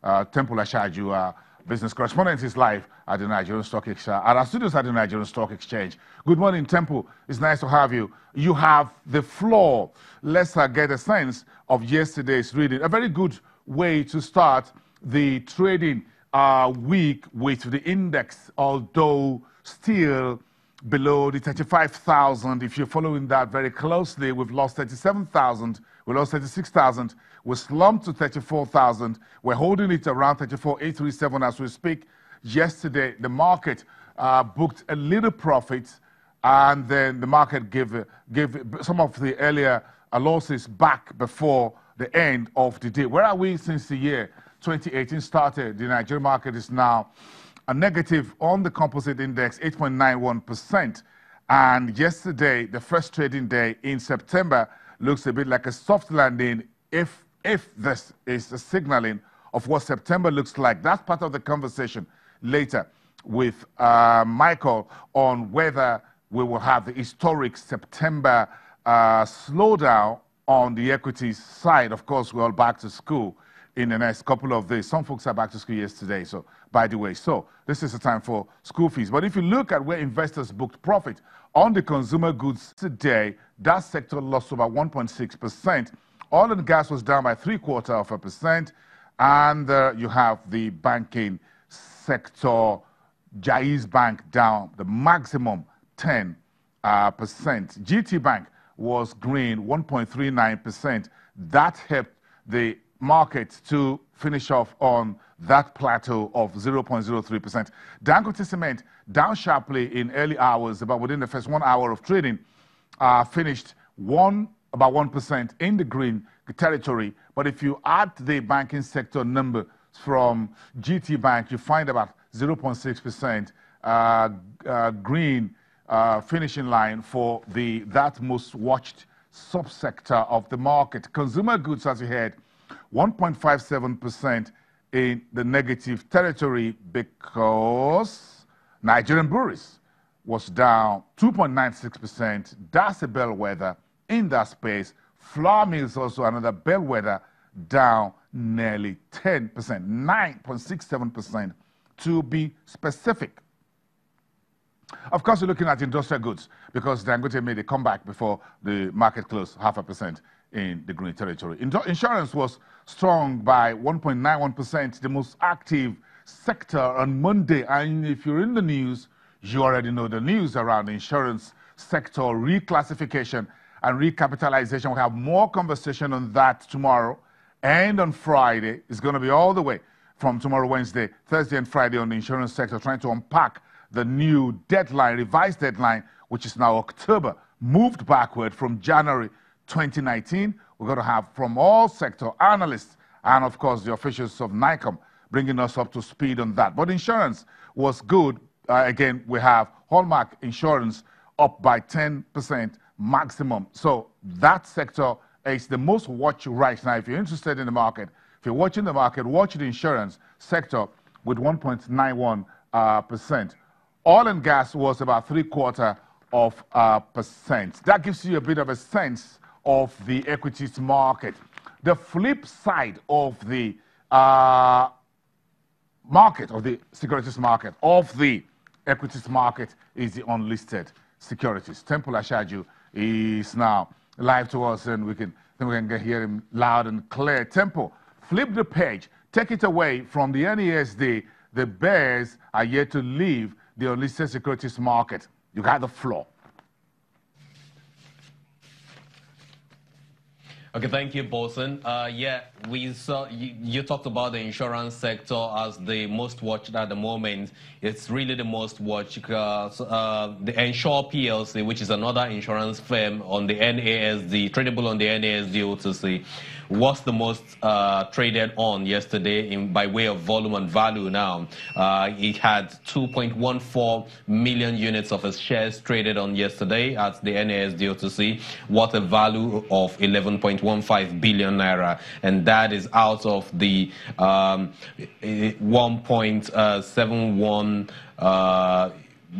Temple Ashaju, business correspondent, is live at the Nigerian Stock Exchange, at our studios at the Nigerian Stock Exchange. Good morning, Temple. It's nice to have you. You have the floor. Let's get a sense of yesterday's reading. A very good way to start the trading week with the index, although still below the 35,000. If you're following that very closely, we've lost 37,000. We lost 36,000. We slumped to 34,000. We're holding it around 34,837 as we speak. Yesterday, the market booked a little profit, and then the market gave some of the earlier losses back before the end of the day. Where are we since the year 2018 started? The Nigerian market is now a negative on the composite index, 8.91%. And yesterday, the first trading day in September, looks a bit like a soft landing if this is a signaling of what September looks like. That's part of the conversation later with Michael on whether we will have the historic September slowdown on the equities side. Of course, we're all back to school in the next couple of days. Some folks are back to school yesterday, so by the way, so this is the time for school fees. But if you look at where investors booked profit on the consumer goods today, that sector lost over 1.6%. Oil and gas was down by 0.75%, and you have the banking sector, Jaiz Bank down the maximum 10%. GT Bank was green 1.39%. That helped the market to finish off on that plateau of 0.03%. Dangote Cement down sharply in early hours, about within the first 1 hour of trading, finished about 1% in the green territory. But if you add the banking sector number from GT Bank, you find about 0.6% green finishing line for that most watched subsector of the market. Consumer goods, as you heard, 1.57% in the negative territory because Nigerian breweries was down 2.96%. That's a bellwether in that space. Flour mills also another bellwether, down nearly 10%, 9.67% to be specific. Of course, you're looking at industrial goods because Dangote made a comeback before the market closed 0.5% in the green territory. Insurance was strong by 1.91%, the most active sector on Monday. And if you're in the news, you already know the news around the insurance sector reclassification and recapitalization. We'll have more conversation on that tomorrow and on Friday. It's going to be all the way from tomorrow, Wednesday, Thursday, and Friday on the insurance sector, trying to unpack the new deadline, revised deadline, which is now October, moved backward from January 2019. We're going to have from all sector analysts and, of course, the officials of NICOM bringing us up to speed on that. But insurance was good. Again, we have Hallmark Insurance up by 10% maximum. So that sector is the most watched right now. If you're interested in the market, if you're watching the market, watch the insurance sector with 1.91%. Oil and gas was about 0.75%. That gives you a bit of a sense of the equities market. The flip side of the market, of the securities market, of the equities market is the unlisted securities. Temple Ashaju is now live to us, and we can hear him loud and clear. Temple, flip the page. Take it away from the NESD. The bears are yet to leave the unlisted securities market. You got the floor. Okay, thank you, Bosun. Yeah, we saw you talked about the insurance sector as the most watched at the moment. It's really the most watched because the Ensure PLC, which is another insurance firm on the NASD, tradable on the NASD OTC, was the most traded on yesterday by way of volume and value now. It had 2.14 million units of its shares traded on yesterday at the NASD OTC, worth a value of 11.15 billion naira, and that is out of the 1.71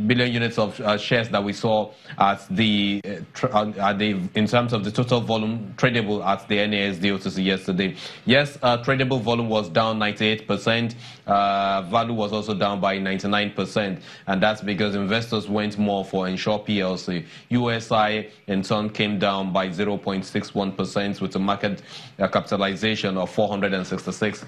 billion units of shares that we saw at in terms of the total volume tradable at the NSE OTC yesterday. Yes, tradable volume was down 98%. Value was also down by 99%, and that's because investors went more for Ensure PLC. USI in turn came down by 0.61% with a market capitalization of 466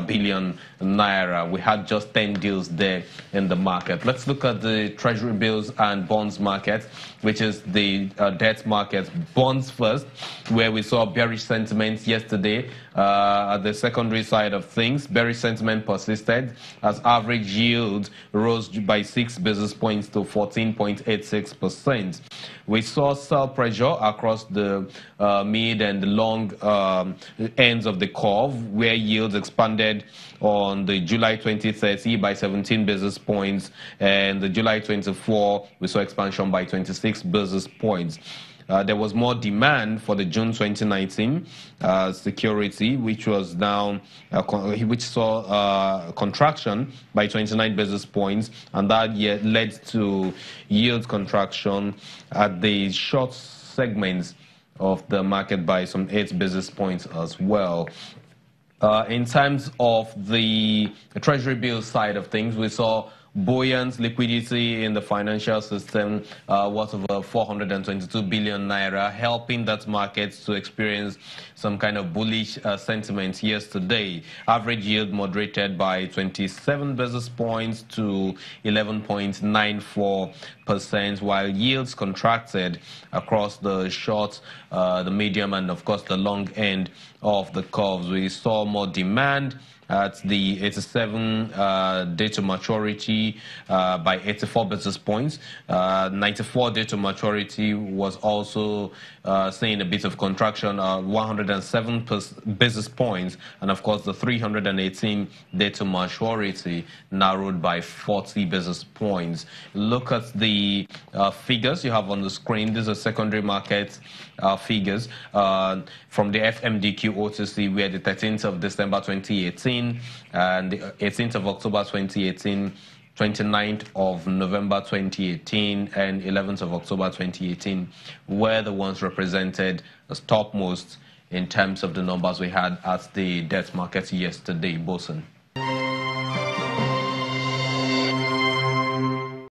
billion naira. We had just 10 deals there in the market. Let's look at the treasury bills and bonds market, which is the debt market. Bonds first, where we saw bearish sentiment yesterday. At the secondary side of things, bearish sentiment persisted as average yield rose by 6 basis points to 14.86%. We saw sell pressure across the mid and long ends of the curve, where yields expanded on the July 2030 by 17 basis points, and the July 24 we saw expansion by 26 basis points. There was more demand for the June 2019 security, which was down, which saw contraction by 29 basis points, and that led to yield contraction at the short segments of the market by some 8 basis points as well. In terms of the treasury bill side of things, we saw buoyant liquidity in the financial system, worth over 422 billion naira, helping that market to experience some kind of bullish sentiment yesterday. Average yield moderated by 27 basis points to 11.94%, while yields contracted across the short, the medium, and of course the long end of the curves. We saw more demand at the 87 day to maturity by 84 basis points. 94 day to maturity was also seeing a bit of contraction, 107 basis points, and of course the 318 day to maturity narrowed by 40 basis points. Look at the figures you have on the screen. These are secondary market figures from the FMDQ OTC, where the 13th of December 2018 and the 18th of October 2018, 29th of November 2018, and 11th of October 2018 were the ones represented as topmost in terms of the numbers we had at the debt market yesterday, Bosun.